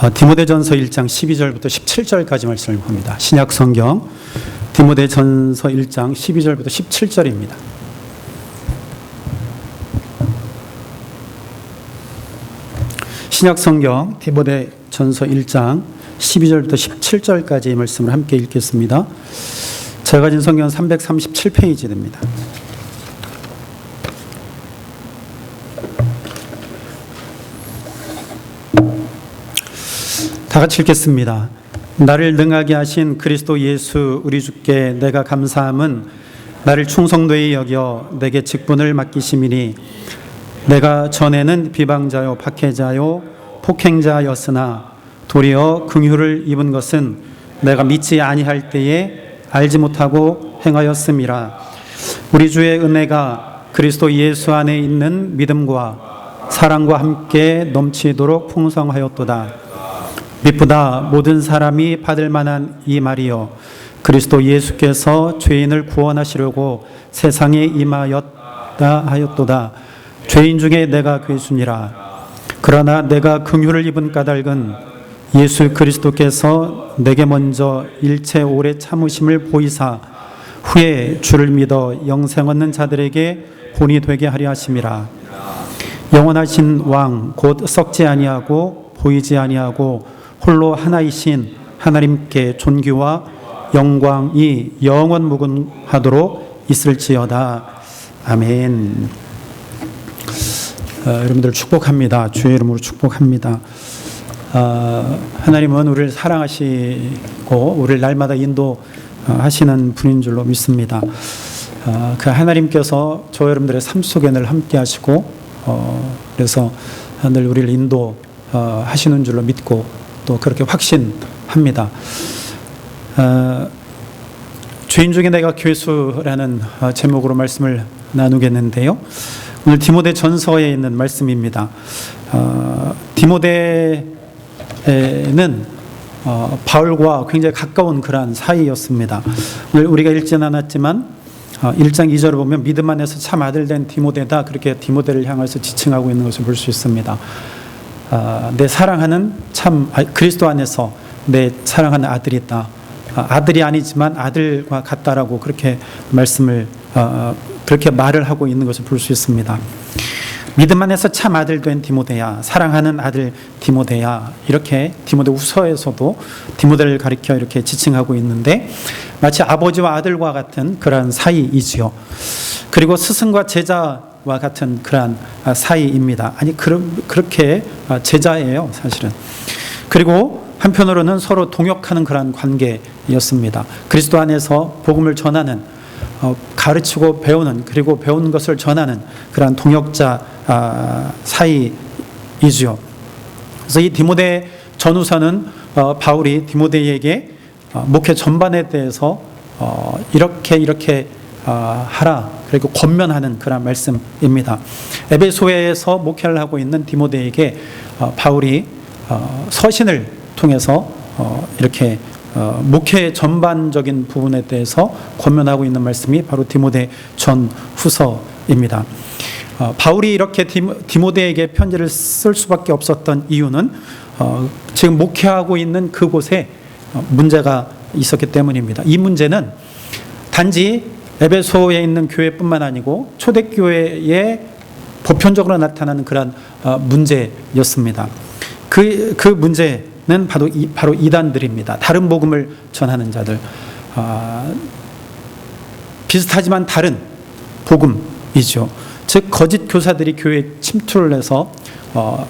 디모데전서 1장 12절부터 17절까지 말씀을 봅니다. 신약 성경 디모데전서 1장 12절부터 17절입니다. 신약 성경 디모데전서 1장 12절부터 17절까지 말씀을 함께 읽겠습니다. 제가 가진 성경은 337페이지 됩니다. 다 같이 읽겠습니다. 나를 능하게 하신 그리스도 예수 우리 주께 내가 감사함은 나를 충성되이 여겨 내게 직분을 맡기심이니 내가 전에는 비방자요 박해자요 폭행자였으나 도리어 긍휼을 입은 것은 내가 믿지 아니할 때에 알지 못하고 행하였음이라. 우리 주의 은혜가 그리스도 예수 안에 있는 믿음과 사랑과 함께 넘치도록 풍성하였도다. 미쁘다 모든 사람이 받을 만한 이 말이요 그리스도 예수께서 죄인을 구원하시려고 세상에 임하였다 하였도다. 죄인 중에 내가 괴순이라. 그러나 내가 긍휼을 입은 까닭은 예수 그리스도께서 내게 먼저 일체 오래 참으심을 보이사 후에 주를 믿어 영생 얻는 자들에게 본이 되게 하려 하심이라. 영원하신 왕 곧 썩지 아니하고 보이지 아니하고 홀로 하나이신 하나님께 존귀와 영광이 영원 무궁하도록 있을지어다. 아멘. 여러분들 축복합니다. 주의 이름으로 축복합니다. 하나님은 우리를 사랑하시고 우리를 날마다 인도하시는 분인 줄로 믿습니다. 그 하나님께서 저 여러분들의 삶 속에 늘 함께 하시고 그래서 늘 우리를 인도하시는 줄로 믿고 또 그렇게 확신합니다. 죄인 중에 내가 괴수라는 제목으로 말씀을 나누겠는데요. 오늘 디모데 전서에 있는 말씀입니다. 디모데는 바울과 굉장히 가까운 그러한 사이였습니다. 오늘 우리가 읽지는 않았지만 1장 2절을 보면 믿음 안에서 참 아들 된 디모데다 그렇게 디모데를 향해서 지칭하고 있는 것을 볼 수 있습니다. 내 사랑하는 참 그리스도 안에서 내 사랑하는 아들이 있다. 아들이 아니지만 아들과 같다라고 그렇게 말씀을 그렇게 말을 하고 있는 것을 볼 수 있습니다. 믿음 안에서 참 아들 된 디모데야, 사랑하는 아들 디모데야, 이렇게 디모데후서에서도 디모데를 가리켜 이렇게 지칭하고 있는데 마치 아버지와 아들과 같은 그러한 사이이지요. 그리고 스승과 제자와 같은 그러한 사이입니다. 아니 그렇게 제자예요, 사실은. 그리고 한편으로는 서로 동역하는 그러한 관계였습니다. 그리스도 안에서 복음을 전하는, 가르치고 배우는, 그리고 배운 것을 전하는 그러한 동역자 사이이지요. 그래서 이 디모데 전후서는 바울이 디모데에게 목회 전반에 대해서 이렇게 하라, 그리고 권면하는 그런 말씀입니다. 에베소에서 목회를 하고 있는 디모데에게 바울이 서신을 통해서 이렇게 목회 전반적인 부분에 대해서 권면하고 있는 말씀이 바로 디모데 전후서입니다. 바울이 이렇게 디모데에게 편지를 쓸 수밖에 없었던 이유는 지금 목회하고 있는 그곳에 문제가 있었기 때문입니다. 이 문제는 단지 에베소에 있는 교회뿐만 아니고 초대교회에 보편적으로 나타나는 그런 문제였습니다. 그 문제는 바로 이단들입니다. 다른 복음을 전하는 자들, 비슷하지만 다른 복음이죠. 즉 거짓 교사들이 교회에 침투를 해서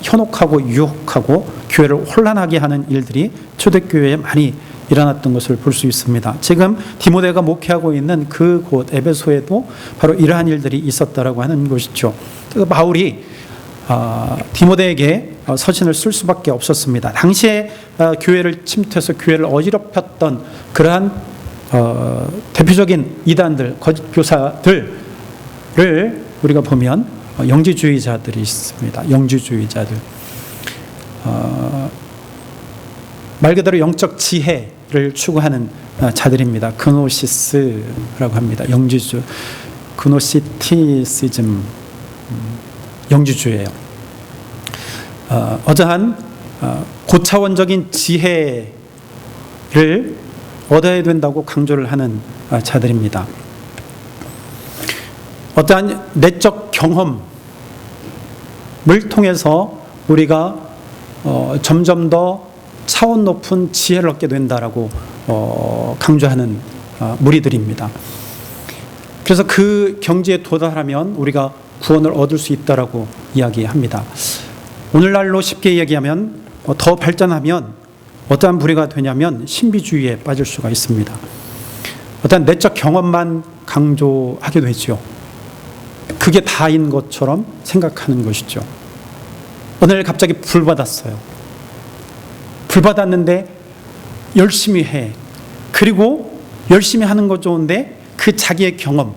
현혹하고 유혹하고 교회를 혼란하게 하는 일들이 초대교회에 많이 일어났던 것을 볼 수 있습니다. 지금 디모데가 목회하고 있는 그곳 에베소에도 바로 이러한 일들이 있었다라고 하는 것이죠. 그래서 바울이 디모데에게 서신을 쓸 수밖에 없었습니다. 당시에 교회를 침투해서 교회를 어지럽혔던 그러한 대표적인 이단들, 거짓 교사들을 우리가 보면 영지주의자들이 있습니다. 영지주의자들. 말 그대로 영적 지혜를 추구하는 자들입니다. 그노시스라고 합니다. 영지주, 그노시티시즘, 영지주예요. 어떠한 고차원적인 지혜를 얻어야 된다고 강조를 하는 자들입니다. 어떠한 내적 경험을 통해서 우리가 점점 더 차원 높은 지혜를 얻게 된다라고 강조하는 무리들입니다. 그래서 그 경지에 도달하면 우리가 구원을 얻을 수 있다라고 이야기합니다. 오늘날로 쉽게 얘기하면 더 발전하면 어떠한 무리가 되냐면 신비주의에 빠질 수가 있습니다. 어떠한 내적 경험만 강조하게 되죠. 그게 다인 것처럼 생각하는 것이죠. 오늘 갑자기 불 받았어요. 불 받았는데 열심히 해. 그리고 열심히 하는 것 좋은데 그 자기의 경험,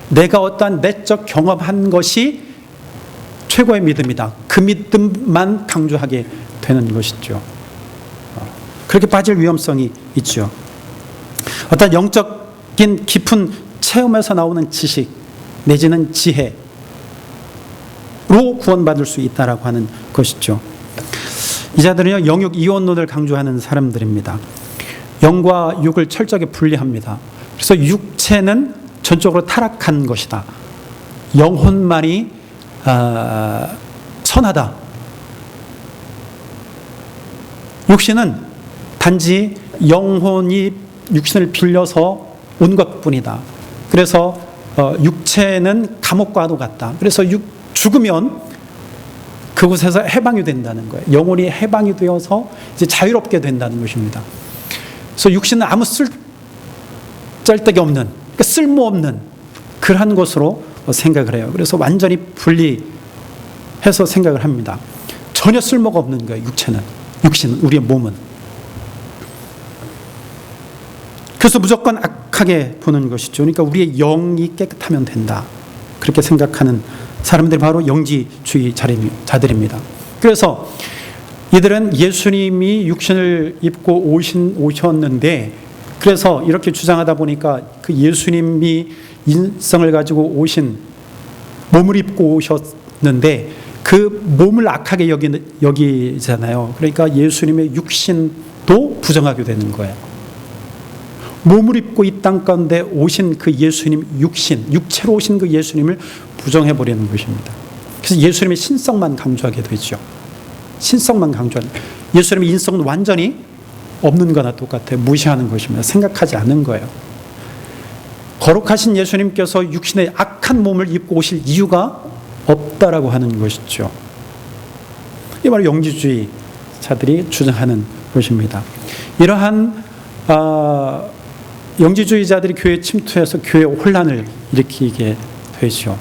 내가 어떠한 내적 경험한 것이 최고의 믿음이다. 그 믿음만 강조하게 되는 것이죠. 그렇게 빠질 위험성이 있죠. 어떤 영적인 깊은 체험에서 나오는 지식 내지는 지혜로 구원받을 수 있다라고 하는 것이죠. 이 자들은요, 영육 이원론을 강조하는 사람들입니다. 영과 육을 철저하게 분리합니다. 그래서 육체는 전적으로 타락한 것이다. 영혼만이 선하다. 육신은 단지 영혼이 육신을 빌려서 온 것뿐이다. 그래서 육체는 감옥과도 같다. 그래서 죽으면 그곳에서 해방이 된다는 거예요. 영혼이 해방이 되어서 이제 자유롭게 된다는 것입니다. 그래서 육신은 아무 쓸데기 없는, 그러니까 쓸모없는 그러한 것으로 생각을 해요. 그래서 완전히 분리해서 생각을 합니다. 전혀 쓸모가 없는 거예요. 육신은, 우리의 몸은. 그래서 무조건 악하게 보는 것이죠. 그러니까 우리의 영이 깨끗하면 된다. 그렇게 생각하는 사람들이 바로 영지주의 자들입니다. 그래서 이들은 예수님이 육신을 입고 오셨는데, 그래서 이렇게 주장하다 보니까 그 예수님이 인성을 가지고 오신 몸을 입고 오셨는데 그 몸을 악하게 여기잖아요. 그러니까 예수님의 육신도 부정하게 되는 거예요. 몸을 입고 이 땅 가운데 오신 그 예수님 육체로 오신 그 예수님을 부정해버리는 것입니다. 그래서 예수님의 신성만 강조하게 되죠. 신성만 강조하는, 예수님의 인성은 완전히 없는 거나 똑같아요. 무시하는 것입니다. 생각하지 않는 거예요. 거룩하신 예수님께서 육신의 악한 몸을 입고 오실 이유가 없다라고 하는 것이죠. 이 바로 영지주의자들이 주장하는 것입니다. 이러한 영지주의자들이 교회에 침투해서 교회 혼란을 일으키게 되죠.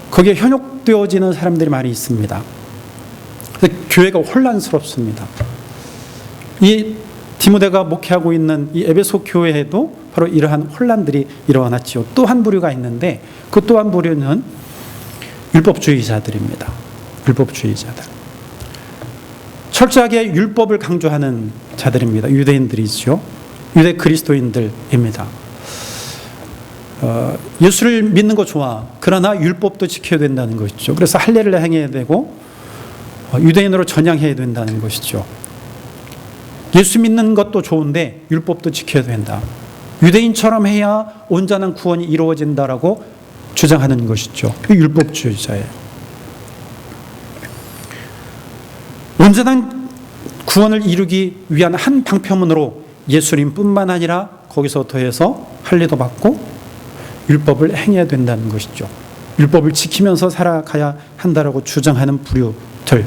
거기에 현혹되어지는 사람들이 많이 있습니다. 교회가 혼란스럽습니다. 이 디모데가 목회하고 있는 이 에베소 교회에도 바로 이러한 혼란들이 일어났죠. 또 한 부류가 있는데 그 또 한 부류는 율법주의자들입니다. 율법주의자들. 철저하게 율법을 강조하는 자들입니다. 유대인들이죠. 유대 그리스도인들입니다. 예수를 믿는 거 좋아. 그러나 율법도 지켜야 된다는 것이죠. 그래서 할례를 행해야 되고 유대인으로 전향해야 된다는 것이죠. 예수 믿는 것도 좋은데 율법도 지켜야 된다. 유대인처럼 해야 온전한 구원이 이루어진다라고 주장하는 것이죠. 율법주의자예요. 온전한 구원을 이루기 위한 한 방편으로 예수님뿐만 아니라 거기서 더해서 할례도 받고 율법을 행해야 된다는 것이죠. 율법을 지키면서 살아가야 한다라고 주장하는 부류들.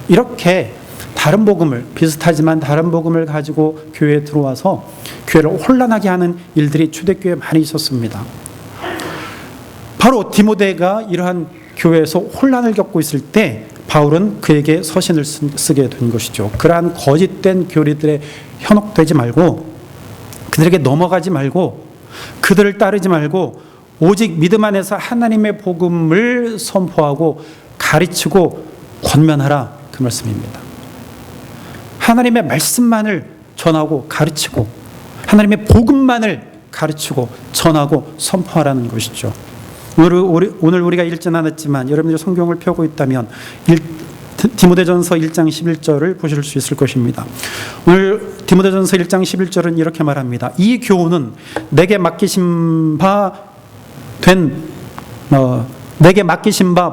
이렇게 다른 복음을, 비슷하지만 다른 복음을 가지고 교회에 들어와서 교회를 혼란하게 하는 일들이 초대교회에 많이 있었습니다. 바로 디모데가 이러한 교회에서 혼란을 겪고 있을 때 바울은 그에게 서신을 쓰게 된 것이죠. 그러한 거짓된 교리들에 현혹되지 말고, 그들에게 넘어가지 말고, 그들을 따르지 말고 오직 믿음 안에서 하나님의 복음을 선포하고 가르치고 권면하라, 그 말씀입니다. 하나님의 말씀만을 전하고 가르치고 하나님의 복음만을 가르치고 전하고 선포하라는 것이죠. 오늘 우리가 읽지 않았지만 여러분들이 성경을 펴고 있다면 디모데전서 1장 11절을 보실 수 있을 것입니다. 오늘 디모데전서 1장 11절은 이렇게 말합니다. 이 교훈은 내게 맡기신 바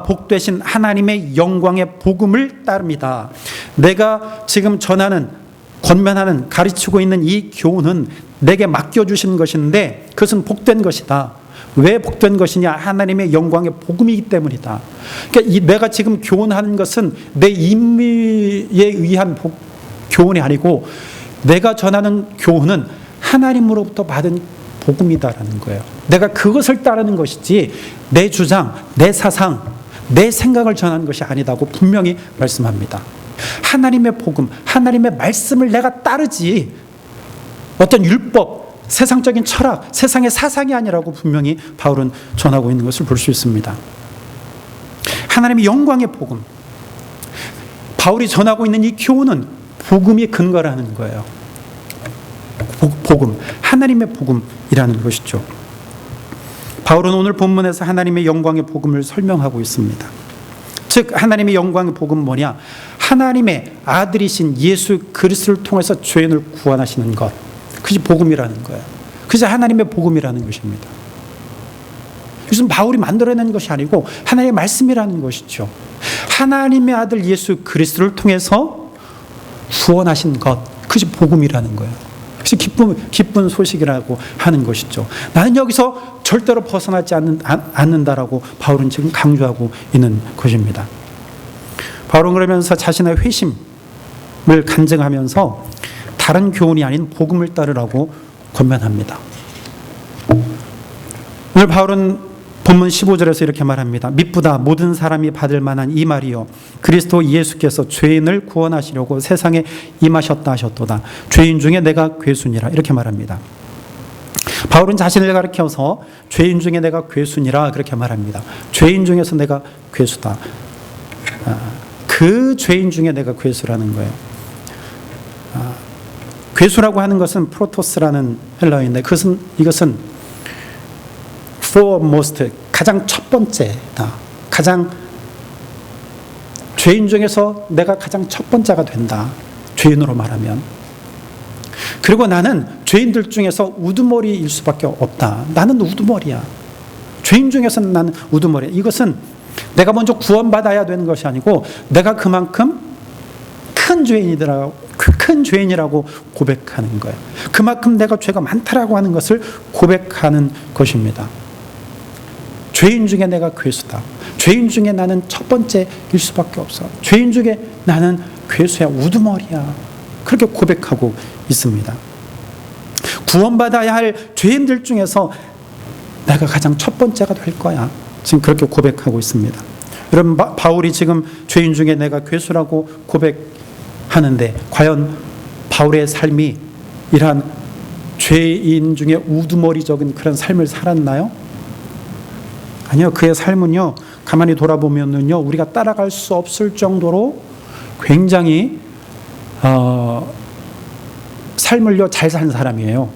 복되신 하나님의 영광의 복음을 따릅니다. 내가 지금 전하는, 권면하는, 가르치고 있는 이 교훈은 내게 맡겨주신 것인데 그것은 복된 것이다. 왜 복된 것이냐? 하나님의 영광의 복음이기 때문이다. 그러니까 내가 지금 교훈하는 것은 내 임의에 의한 교훈이 아니고 내가 전하는 교훈은 하나님으로부터 받은 복음이다라는 거예요. 내가 그것을 따르는 것이지 내 주장, 내 사상, 내 생각을 전하는 것이 아니다고 분명히 말씀합니다. 하나님의 복음, 하나님의 말씀을 내가 따르지 어떤 율법, 세상적인 철학, 세상의 사상이 아니라고 분명히 바울은 전하고 있는 것을 볼 수 있습니다. 하나님의 영광의 복음, 바울이 전하고 있는 이 교훈은 복음이 근거라는 거예요. 복음, 하나님의 복음이라는 것이죠. 바울은 오늘 본문에서 하나님의 영광의 복음을 설명하고 있습니다. 즉 하나님의 영광의 복음은 뭐냐? 하나님의 아들이신 예수 그리스도를 통해서 죄인을 구원하시는 것, 그것이 복음이라는 거예요. 그것이 하나님의 복음이라는 것입니다. 이것은 바울이 만들어낸 것이 아니고 하나님의 말씀이라는 것이죠. 하나님의 아들 예수 그리스도를 통해서 구원하신 것, 그것이 복음이라는 거예요. 그것이 기쁜 소식이라고 하는 것이죠. 나는 여기서 절대로 벗어나지 않는다라고 바울은 지금 강조하고 있는 것입니다. 바울은 그러면서 자신의 회심을 간증하면서 다른 교훈이 아닌 복음을 따르라고 권면합니다. 오늘 바울은 본문 15절에서 이렇게 말합니다. 미쁘다 모든 사람이 받을 만한 이 말이요 그리스도 예수께서 죄인을 구원하시려고 세상에 임하셨다 하셨도다. 죄인 중에 내가 괴순이라 이렇게 말합니다. 바울은 자신을 가리켜서 죄인 중에 내가 괴순이라 그렇게 말합니다. 죄인 중에서 내가 괴수다. 그 죄인 중에 내가 괴수라는 거예요. 괴수라고 하는 것은 프로토스라는 헬라어인데 이것은 foremost, 가장 첫 번째다. 가장 죄인 중에서 내가 가장 첫 번째가 된다. 죄인으로 말하면. 그리고 나는 죄인들 중에서 우두머리일 수밖에 없다. 나는 우두머리야. 죄인 중에서는 나는 우두머리야. 이것은 내가 먼저 구원받아야 되는 것이 아니고 내가 그만큼 큰 죄인이라고 고백하는 거예요. 그만큼 내가 죄가 많다라고 하는 것을 고백하는 것입니다. 죄인 중에 내가 괴수다. 죄인 중에 나는 첫 번째일 수밖에 없어. 죄인 중에 나는 괴수야, 우두머리야. 그렇게 고백하고 있습니다. 구원받아야 할 죄인들 중에서 내가 가장 첫 번째가 될 거야. 지금 그렇게 고백하고 있습니다. 여러분, 바울이 지금 죄인 중에 내가 괴수라고 고백하는데 과연 바울의 삶이 이러한 죄인 중에 우두머리적인 그런 삶을 살았나요? 아니요. 그의 삶은요, 가만히 돌아보면은요, 우리가 따라갈 수 없을 정도로 굉장히 삶을요 잘 산 사람이에요.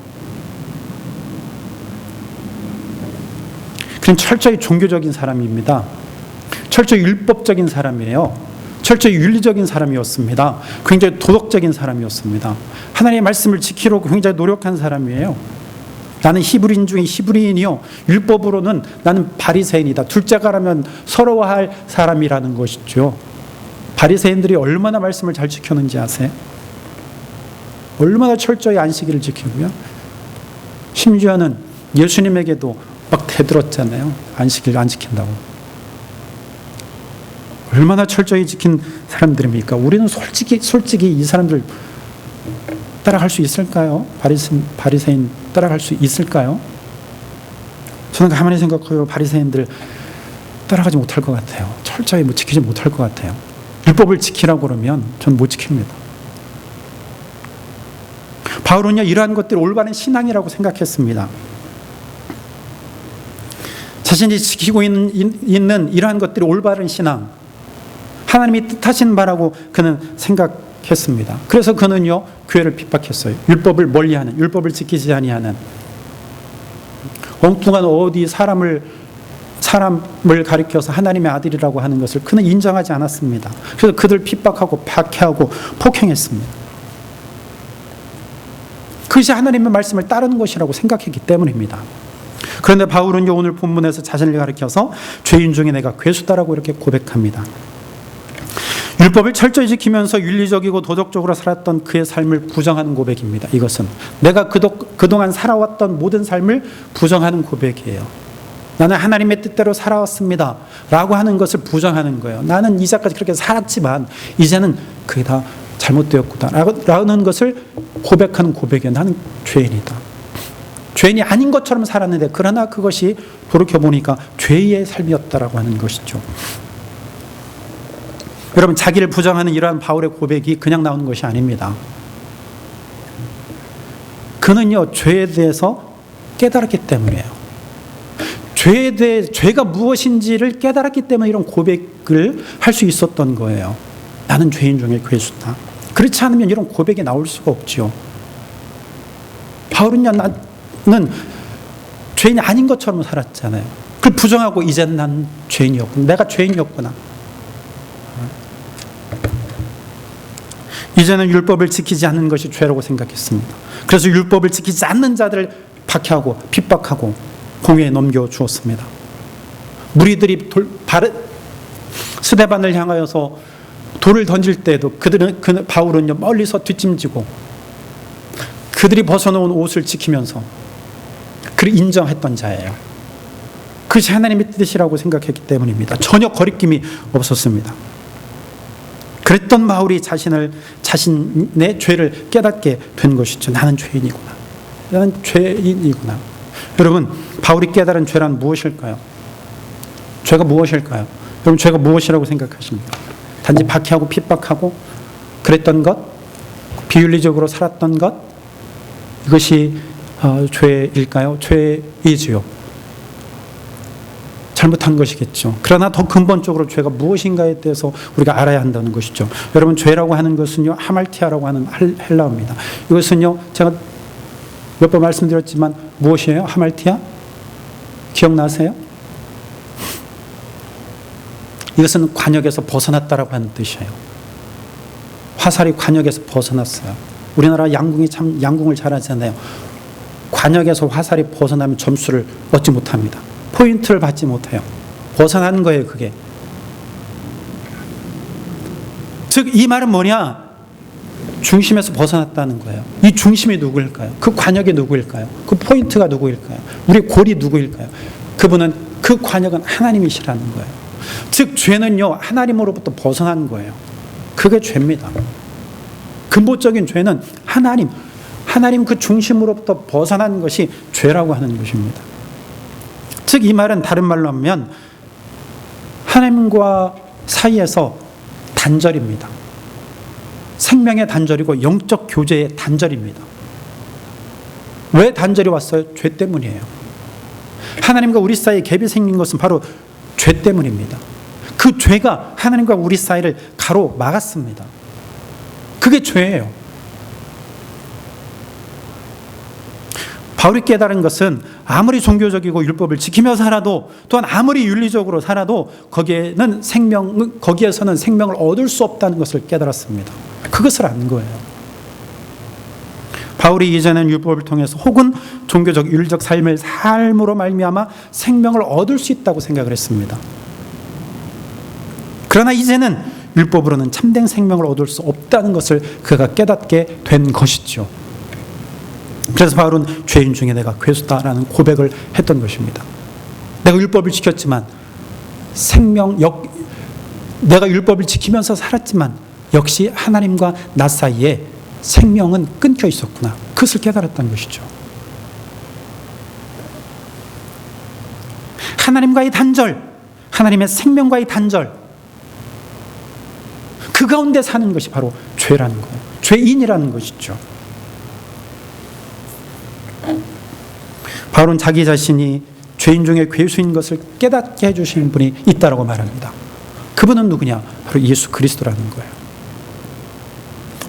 그는 철저히 종교적인 사람입니다. 철저히 율법적인 사람이에요. 철저히 윤리적인 사람이었습니다. 굉장히 도덕적인 사람이었습니다. 하나님의 말씀을 지키려고 굉장히 노력한 사람이에요. 나는 히브리인 중에 히브리인이요, 율법으로는 나는 바리새인이다. 둘째가라면 서러워할 사람이라는 것이죠. 바리새인들이 얼마나 말씀을 잘 지켰는지 아세요? 얼마나 철저히 안식일을 지키고요. 심지어는 예수님에게도 막 대들었잖아요. 안식일 안 지킨다고. 얼마나 철저히 지킨 사람들입니까? 우리는 솔직히 이 사람들 따라갈 수 있을까요? 바리새인 따라갈 수 있을까요? 저는 가만히 생각해요. 바리새인들 따라가지 못할 것 같아요. 철저히 지키지 못할 것 같아요. 율법을 지키라고 그러면 전 못 지킵니다. 바울은요, 이러한 것들이 올바른 신앙이라고 생각했습니다. 자신이 지키고 있는 이러한 것들이 올바른 신앙, 하나님이 뜻하신 바라고 그는 생각했습니다. 그래서 그는요, 교회를 핍박했어요. 율법을 멀리하는, 율법을 지키지 아니하는, 엉뚱한 어디 사람을 사람을 가리켜서 하나님의 아들이라고 하는 것을 그는 인정하지 않았습니다. 그래서 그들 핍박하고 박해하고 폭행했습니다. 그것이 하나님의 말씀을 따르는 것이라고 생각했기 때문입니다. 그런데 바울은 오늘 본문에서 자신을 가리켜서 죄인 중에 내가 괴수다라고 이렇게 고백합니다. 율법을 철저히 지키면서 윤리적이고 도덕적으로 살았던 그의 삶을 부정하는 고백입니다. 이것은 내가 그동안 살아왔던 모든 삶을 부정하는 고백이에요. 나는 하나님의 뜻대로 살아왔습니다 라고 하는 것을 부정하는 거예요. 나는 이제까지 그렇게 살았지만 이제는 그게 다 잘못되었구나 라는 것을 고백하는 고백이에요. 나는 죄인이다. 죄인이 아닌 것처럼 살았는데 그러나 그것이 돌이켜보니까 죄의 삶이었다라고 하는 것이죠. 여러분, 자기를 부정하는 이러한 바울의 고백이 그냥 나오는 것이 아닙니다. 그는요, 죄에 대해서 깨달았기 때문이에요. 죄가 무엇인지를 깨달았기 때문에 이런 고백을 할 수 있었던 거예요. 나는 죄인 중에 괴수다. 그렇지 않으면 이런 고백이 나올 수가 없죠. 바울은요, 나는 죄인이 아닌 것처럼 살았잖아요. 그걸 부정하고 이제는 난 죄인이었구나. 내가 죄인이었구나. 이제는 율법을 지키지 않는 것이 죄라고 생각했습니다. 그래서 율법을 지키지 않는 자들을 박해하고 핍박하고 공회에 넘겨주었습니다. 무리들이 스데반을 향하여서 돌을 던질 때에도 바울은요, 멀리서 뒷짐지고 그들이 벗어놓은 옷을 지키면서 그를 인정했던 자예요. 그것이 하나님의 뜻이라고 생각했기 때문입니다. 전혀 거리낌이 없었습니다. 그랬던 바울이 자신의 죄를 깨닫게 된 것이죠. 나는 죄인이구나. 나는 죄인이구나. 여러분, 바울이 깨달은 죄란 무엇일까요? 죄가 무엇일까요? 여러분, 죄가 무엇이라고 생각하십니까? 단지 박해하고 핍박하고 그랬던 것, 비윤리적으로 살았던 것, 이것이 죄일까요? 죄이지요. 잘못한 것이겠죠. 그러나 더 근본적으로 죄가 무엇인가에 대해서 우리가 알아야 한다는 것이죠. 여러분, 죄라고 하는 것은요, 하말티아라고 하는 헬라어입니다. 이것은요, 제가 몇 번 말씀드렸지만 무엇이에요? 하말티아? 기억나세요? 이것은 관역에서 벗어났다라고 하는 뜻이에요. 화살이 관역에서 벗어났어요. 우리나라 양궁을 잘하잖아요. 관역에서 화살이 벗어나면 점수를 얻지 못합니다. 포인트를 받지 못해요. 벗어나는 거예요, 그게. 즉, 이 말은 뭐냐? 중심에서 벗어났다는 거예요. 이 중심이 누구일까요? 그 관역이 누구일까요? 그 포인트가 누구일까요? 우리 골이 누구일까요? 그 관역은 하나님이시라는 거예요. 즉, 죄는요, 하나님으로부터 벗어난 거예요. 그게 죄입니다. 근본적인 죄는 하나님 그 중심으로부터 벗어난 것이 죄라고 하는 것입니다. 즉, 이 말은 다른 말로 하면 하나님과 사이에서 단절입니다. 생명의 단절이고 영적 교제의 단절입니다. 왜 단절이 왔어요? 죄 때문이에요. 하나님과 우리 사이에 갭이 생긴 것은 바로 죄 때문입니다. 그 죄가 하나님과 우리 사이를 가로막았습니다. 그게 죄예요. 바울이 깨달은 것은 아무리 종교적이고 율법을 지키며 살아도, 또한 아무리 윤리적으로 살아도 거기에서는 생명을 얻을 수 없다는 것을 깨달았습니다. 그것을 안 거예요. 바울이 이제는 율법을 통해서 혹은 종교적 윤리적 삶으로 말미암아 생명을 얻을 수 있다고 생각을 했습니다. 그러나 이제는 율법으로는 참된 생명을 얻을 수 없다는 것을 그가 깨닫게 된 것이죠. 그래서 바울은 죄인 중에 내가 괴수다라는 고백을 했던 것입니다. 내가 율법을 지켰지만 내가 율법을 지키면서 살았지만 역시 하나님과 나 사이에 생명은 끊겨 있었구나. 그것을 깨달았던 것이죠. 하나님과의 단절, 하나님의 생명과의 단절, 그 가운데 사는 것이 바로 죄라는 거예요. 죄인이라는 것이죠. 바울은 자기 자신이 죄인 중에 괴수인 것을 깨닫게 해주시는 분이 있다라고 말합니다. 그분은 누구냐? 바로 예수 그리스도라는 거예요.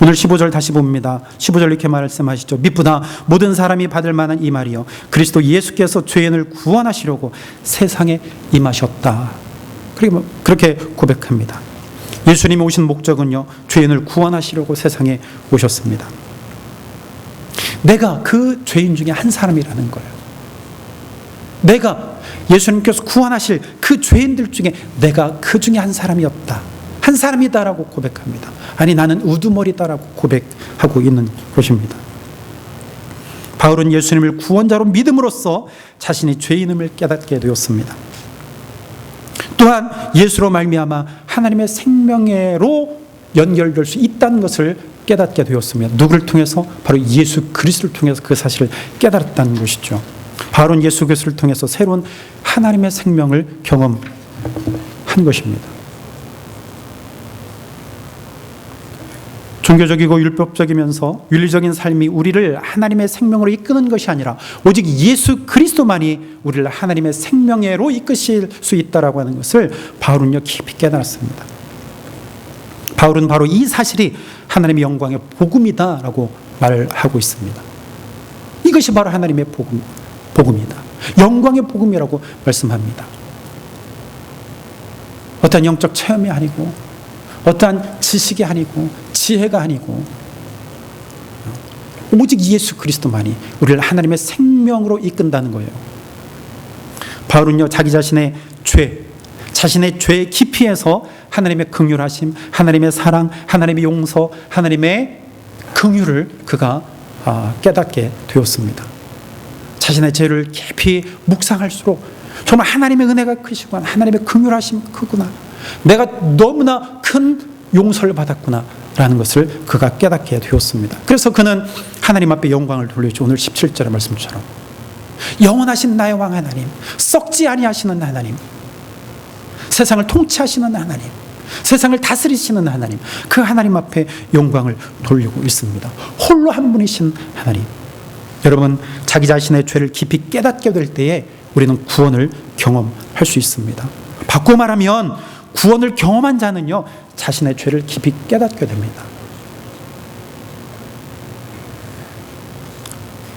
오늘 15절 다시 봅니다. 15절 이렇게 말씀하시죠. 미쁘다 모든 사람이 받을 만한 이 말이요 그리스도 예수께서 죄인을 구원하시려고 세상에 임하셨다. 그렇게 고백합니다. 예수님이 오신 목적은요, 죄인을 구원하시려고 세상에 오셨습니다. 내가 그 죄인 중에 한 사람이라는 거예요. 내가 예수님께서 구원하실 그 죄인들 중에 내가 그 중에 한 사람이었다. 한 사람이다라고 고백합니다. 아니 나는 우두머리다라고 고백하고 있는 것입니다. 바울은 예수님을 구원자로 믿음으로써 자신이 죄인임을 깨닫게 되었습니다. 또한 예수로 말미암아 하나님의 생명으로 연결될 수 있다는 것을 깨닫게 되었습니다. 누구를 통해서? 바로 예수 그리스도를 통해서 그 사실을 깨달았다는 것이죠. 바울은 예수 그리스도를 통해서 새로운 하나님의 생명을 경험한 것입니다. 종교적이고 율법적이면서 윤리적인 삶이 우리를 하나님의 생명으로 이끄는 것이 아니라 오직 예수 그리스도만이 우리를 하나님의 생명으로 이끄실 수 있다라고 하는 것을 바울은요 깊이 깨달았습니다. 바울은 바로 이 사실이 하나님의 영광의 복음이다라고 말을 하고 있습니다. 이것이 바로 하나님의 복음이다. 영광의 복음이라고 말씀합니다. 어떠한 영적 체험이 아니고 어떠한 지식이 아니고 지혜가 아니고 오직 예수 그리스도만이 우리를 하나님의 생명으로 이끈다는 거예요. 바울은요 자기 자신의 자신의 죄의 깊이에서 하나님의 긍휼하심, 하나님의 사랑, 하나님의 용서, 하나님의 긍휼을 그가 깨닫게 되었습니다. 자신의 죄를 깊이 묵상할수록 정말 하나님의 은혜가 크시구나, 하나님의 긍휼하심 크구나, 내가 너무나 큰 용서를 받았구나 라는 것을 그가 깨닫게 되었습니다. 그래서 그는 하나님 앞에 영광을 돌리죠. 오늘 17절의 말씀처럼 영원하신 나의 왕 하나님, 썩지 아니하시는 하나님, 세상을 통치하시는 하나님, 세상을 다스리시는 하나님, 그 하나님 앞에 영광을 돌리고 있습니다. 홀로 한 분이신 하나님. 여러분, 자기 자신의 죄를 깊이 깨닫게 될 때에 우리는 구원을 경험할 수 있습니다. 바꾸어 말하면 구원을 경험한 자는요 자신의 죄를 깊이 깨닫게 됩니다.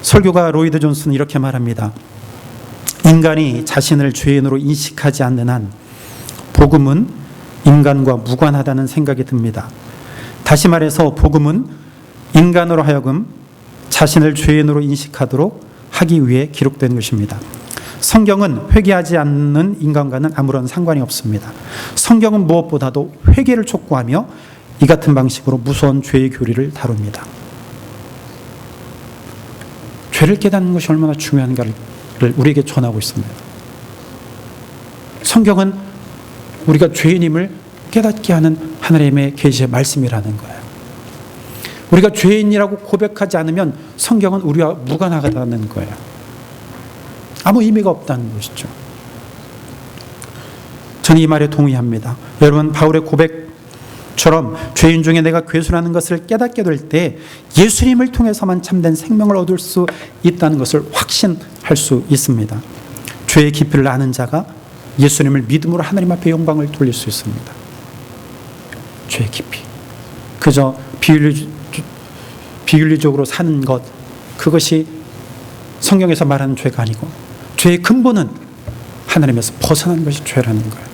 설교가 로이드 존슨은 이렇게 말합니다. 인간이 자신을 죄인으로 인식하지 않는 한 복음은 인간과 무관하다는 생각이 듭니다. 다시 말해서 복음은 인간으로 하여금 자신을 죄인으로 인식하도록 하기 위해 기록된 것입니다. 성경은 회개하지 않는 인간과는 아무런 상관이 없습니다. 성경은 무엇보다도 회개를 촉구하며 이 같은 방식으로 무서운 죄의 교리를 다룹니다. 죄를 깨닫는 것이 얼마나 중요한가를 우리에게 전하고 있습니다. 성경은 우리가 죄인임을 깨닫게 하는 하나님의 계시의 말씀이라는 거예요. 우리가 죄인이라고 고백하지 않으면 성경은 우리와 무관하다는 거예요. 아무 의미가 없다는 것이죠. 저는 이 말에 동의합니다. 여러분, 바울의 고백처럼 죄인 중에 내가 괴수라는 것을 깨닫게 될 때 예수님을 통해서만 참된 생명을 얻을 수 있다는 것을 확신할 수 있습니다. 죄의 깊이를 아는 자가 예수님을 믿음으로 하나님 앞에 영광을 돌릴 수 있습니다. 죄의 깊이. 그저 비윤리적으로 사는 것, 그것이 성경에서 말하는 죄가 아니고 죄의 근본은 하나님에서 벗어나는 것이 죄라는 거예요.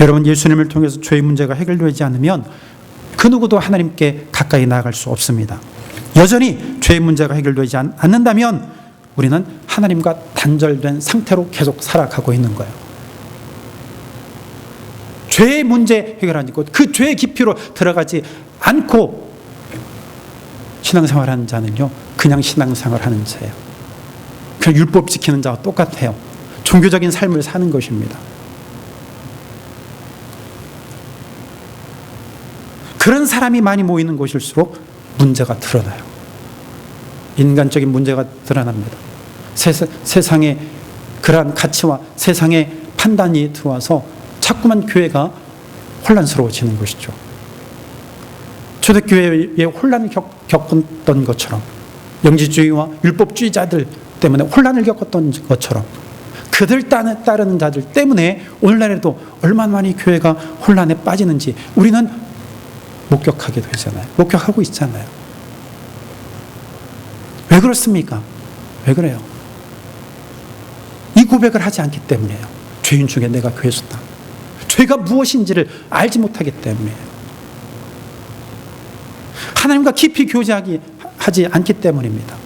여러분, 예수님을 통해서 죄의 문제가 해결되지 않으면 그 누구도 하나님께 가까이 나아갈 수 없습니다. 여전히 죄의 문제가 해결되지 않는다면 우리는 하나님과 단절된 상태로 계속 살아가고 있는 거예요. 죄의 문제 해결하고 그 죄의 깊이로 들어가지 않고 신앙생활하는 자는요 그냥 신앙생활하는 자예요. 그냥 율법 지키는 자와 똑같아요. 종교적인 삶을 사는 것입니다. 그런 사람이 많이 모이는 곳일수록 문제가 드러나요. 인간적인 문제가 드러납니다. 세상에 그러한 가치와 세상의 판단이 들어와서 자꾸만 교회가 혼란스러워지는 것이죠. 초대교회에 혼란을 겪었던 것처럼, 영지주의와 율법주의자들 때문에 혼란을 겪었던 것처럼, 그들 따르는 자들 때문에 오늘날에도 얼마나 많이 교회가 혼란에 빠지는지 우리는 목격하게 되잖아요. 목격하고 있잖아요. 왜 그렇습니까? 왜 그래요? 이 고백을 하지 않기 때문이에요. 죄인 중에 내가 괴수다. 죄가 무엇인지를 알지 못하기 때문이에요. 하나님과 깊이 교제하지 않기 때문입니다.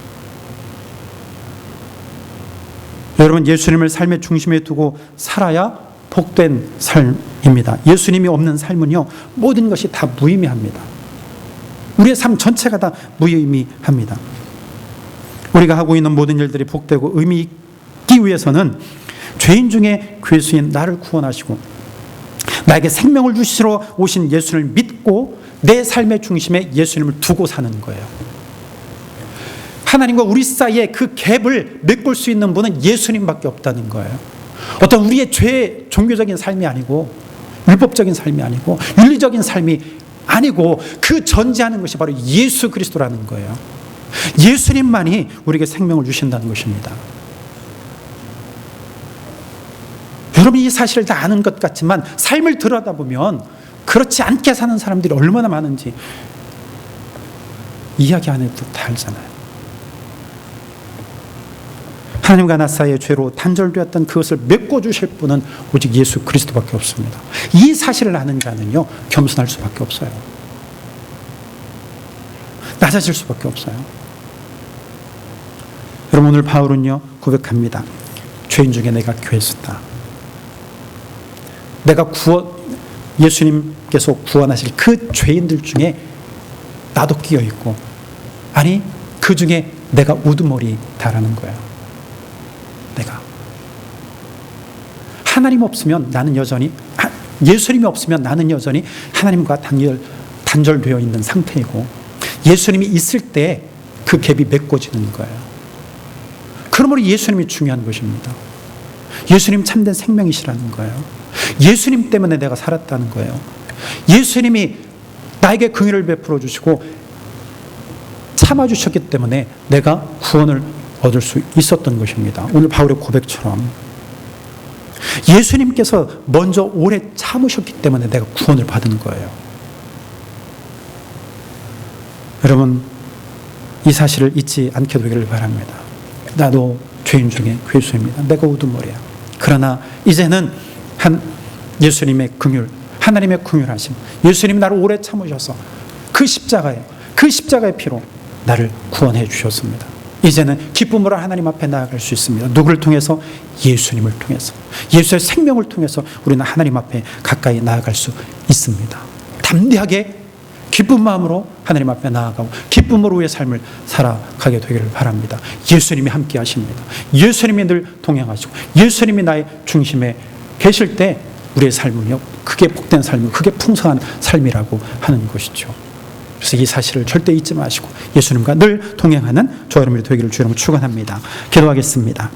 여러분, 예수님을 삶의 중심에 두고 살아야 복된 삶입니다. 예수님이 없는 삶은요, 모든 것이 다 무의미합니다. 우리의 삶 전체가 다 무의미합니다. 우리가 하고 있는 모든 일들이 복되고 의미 있기 위해서는 죄인 중에 괴수인 나를 구원하시고 나에게 생명을 주시러 오신 예수를 믿고 내 삶의 중심에 예수님을 두고 사는 거예요. 하나님과 우리 사이에 그 갭을 메꿀 수 있는 분은 예수님밖에 없다는 거예요. 어떤 우리의 종교적인 삶이 아니고, 율법적인 삶이 아니고, 윤리적인 삶이 아니고, 그 전제하는 것이 바로 예수 그리스도라는 거예요. 예수님만이 우리에게 생명을 주신다는 것입니다. 여러분이 이 사실을 다 아는 것 같지만 삶을 들여다보면 그렇지 않게 사는 사람들이 얼마나 많은지 이야기 안 해도 다 알잖아요. 하나님과 나 사이의 죄로 단절되었던 그것을 메꿔주실 분은 오직 예수 그리스도밖에 없습니다. 이 사실을 아는 자는요, 겸손할 수밖에 없어요. 낮아질 수밖에 없어요. 여러분, 오늘 바울은요 고백합니다. 죄인 중에 내가 괴수다. 예수님께서 구원하실 그 죄인들 중에 나도 끼어 있고, 아니 그 중에 내가 우두머리다라는 거예요. 내가 하나님 없으면 나는 여전히, 예수님이 없으면 나는 여전히 하나님과 단절되어 있는 상태이고, 예수님이 있을 때 그 갭이 메꿔지는 거예요. 그러므로 예수님이 중요한 것입니다. 예수님 참된 생명이시라는 거예요. 예수님 때문에 내가 살았다는 거예요. 예수님이 나에게 긍휼을 베풀어 주시고 참아주셨기 때문에 내가 구원을 얻을 수 있었던 것입니다. 오늘 바울의 고백처럼 예수님께서 먼저 오래 참으셨기 때문에 내가 구원을 받은 거예요. 여러분, 이 사실을 잊지 않게 되기를 바랍니다. 나도 죄인 중에 괴수입니다. 내가 우두머리야. 그러나 이제는 예수님의 긍휼, 하나님의 긍휼하심, 예수님이 나를 오래 참으셔서 그 십자가의 피로 나를 구원해 주셨습니다. 이제는 기쁨으로 하나님 앞에 나아갈 수 있습니다. 누구를 통해서? 예수님을 통해서. 예수의 생명을 통해서 우리는 하나님 앞에 가까이 나아갈 수 있습니다. 담대하게 기쁜 마음으로 하나님 앞에 나아가고 기쁨으로 우리의 삶을 살아가게 되기를 바랍니다. 예수님이 함께 하십니다. 예수님이 늘 동행하시고 예수님이 나의 중심에 계실 때 우리의 삶은요, 그게 복된 삶이고 그게 풍성한 삶이라고 하는 것이죠. 그래서 이 사실을 절대 잊지 마시고 예수님과 늘 동행하는 저와 여러분이 되기를 주님으로 축원합니다. 기도하겠습니다.